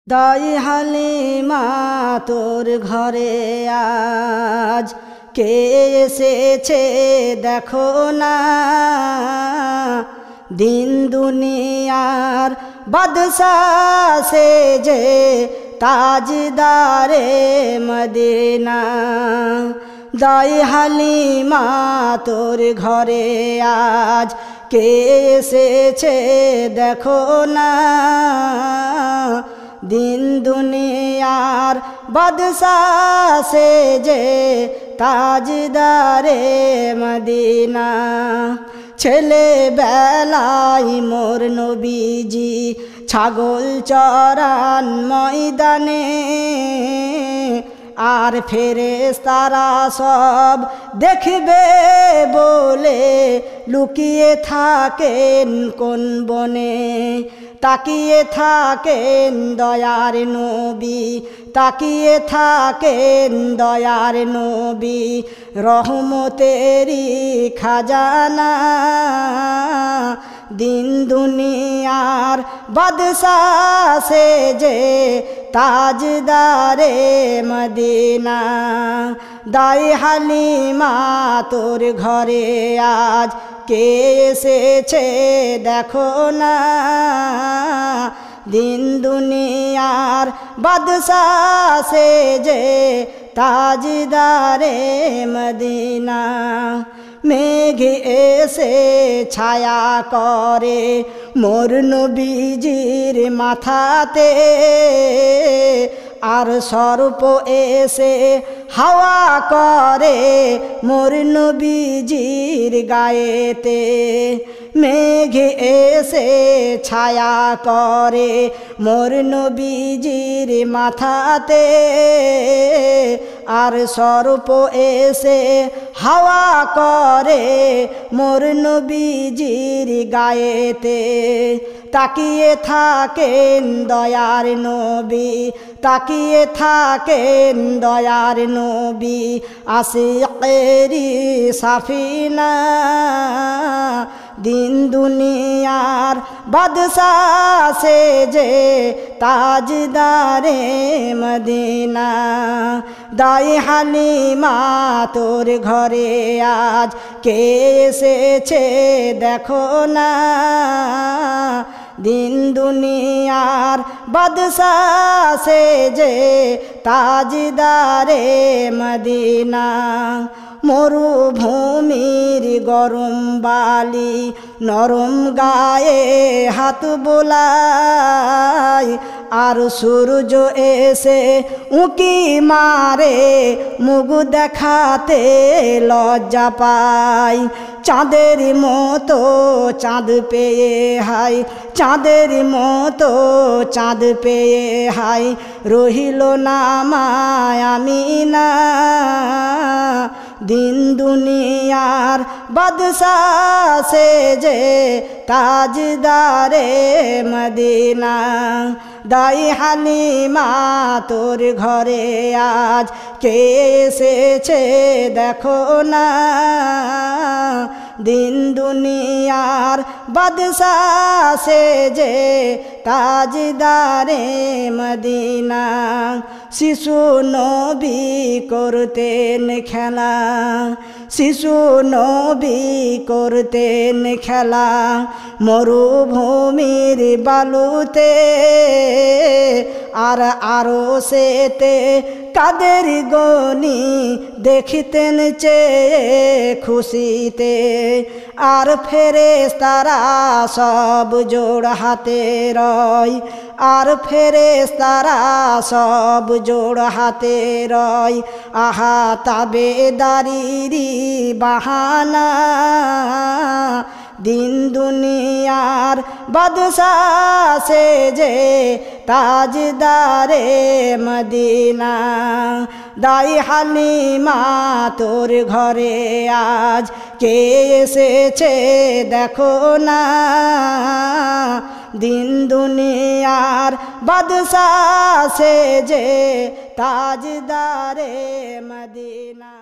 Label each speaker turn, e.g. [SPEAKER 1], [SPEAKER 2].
[SPEAKER 1] দাই হালিমা তোর ঘরে আজ কে এসেছে দেখো না। দিন দুনিয়ার বাদশাহ সেজে তাজদারে মদিনা। দাই হালিমা তোর ঘরে আজ কে এসেছে দেখো না। দিন দুনিয়ার বাদশাহ সেজে তাজদারে মদিনা। ছেলে বেলায় মোর নবীজি ছাগল চরান ময়দানে, আর ফেরেশতারা সব দেখবে বলে লুকিয়ে থাকেন কোন বনে। তাকিয়ে থাকেন দয়ার নবী, তাকিয়ে থাকেন দয়ার নবী, রহমতেরি খাজানা। দিন দুনিয়ার বাদশাহ সেজে তাজদারে মদিনা। দাই হালিমা তোর ঘরে আজ কে এসেছে দেখো না। দিন দুনিয়ার বাদশাহ সেজে তাজদারে মদিনা। মেঘ এসে ছায়া করে মোর নবীজির মাথাতে, আর সর্প এসে হাওয়া করে মোর নবীজির গায়েতে। মেঘ এসে ছায়া করে মোর নবীজির মাথাতে, আর সর্প এসে হাওয়া করে মোর নবীজির গায়েতে। তাকিয়ে থাকেন দয়ার নবী, তাকিয়ে থাকেন দয়ার নবী, আশিকেরি সাফিনা। দিন দুনিয়ার বাদশাহ সেজে তাজদারে মদিনা। দাই হালিমা তোর ঘরে আজ কে এসেছে দেখো না। দিন দুনিয়ার বাদশাহ সেজে তাজদারে মদিনা। মরুভূমির গরম বালি নরম গায়ে হাত বোলায়, আর সূর্য এসে উঁকি মারে মুখ দেখাতে লজ্জা পায়। চাঁদের মতো চাঁদ পেয়ে হাই, চাঁদের মতো চাঁদ পেয়ে হাই রহিল না মায়ামিনা। দিন দুনিয়ার বাদশাহ সেজে তাজদারে মদিনা। দাই হালিমা তোর ঘরে আজ কে এসেছে দেখো না। দিন দুনিয়ার বাদশাহ সেজে তাজদারে মদিনা। শিশু নবী করতেন খেলা, শিশু নবী করতেন খেলা মরুভূমির বালুতে, আর আরশেতে কাদের গনি দেখিতেন চেয়ে খুশিতে। আর ফেরেশতারা সব জোড় হাতে রয়, আর ফেরেশতারা সব জোড় হাতে রয়। আহা তাবেদারিরি বাহানা। দিন দুনিয়ার বাদশাহ সেজে তাজদারে মদিনা। দাই হালিমা তোর ঘরে আজ কে এসেছে দেখো না। দিন দুনিয়ার বাদশাহ সেজে তাজদারে মদিনা।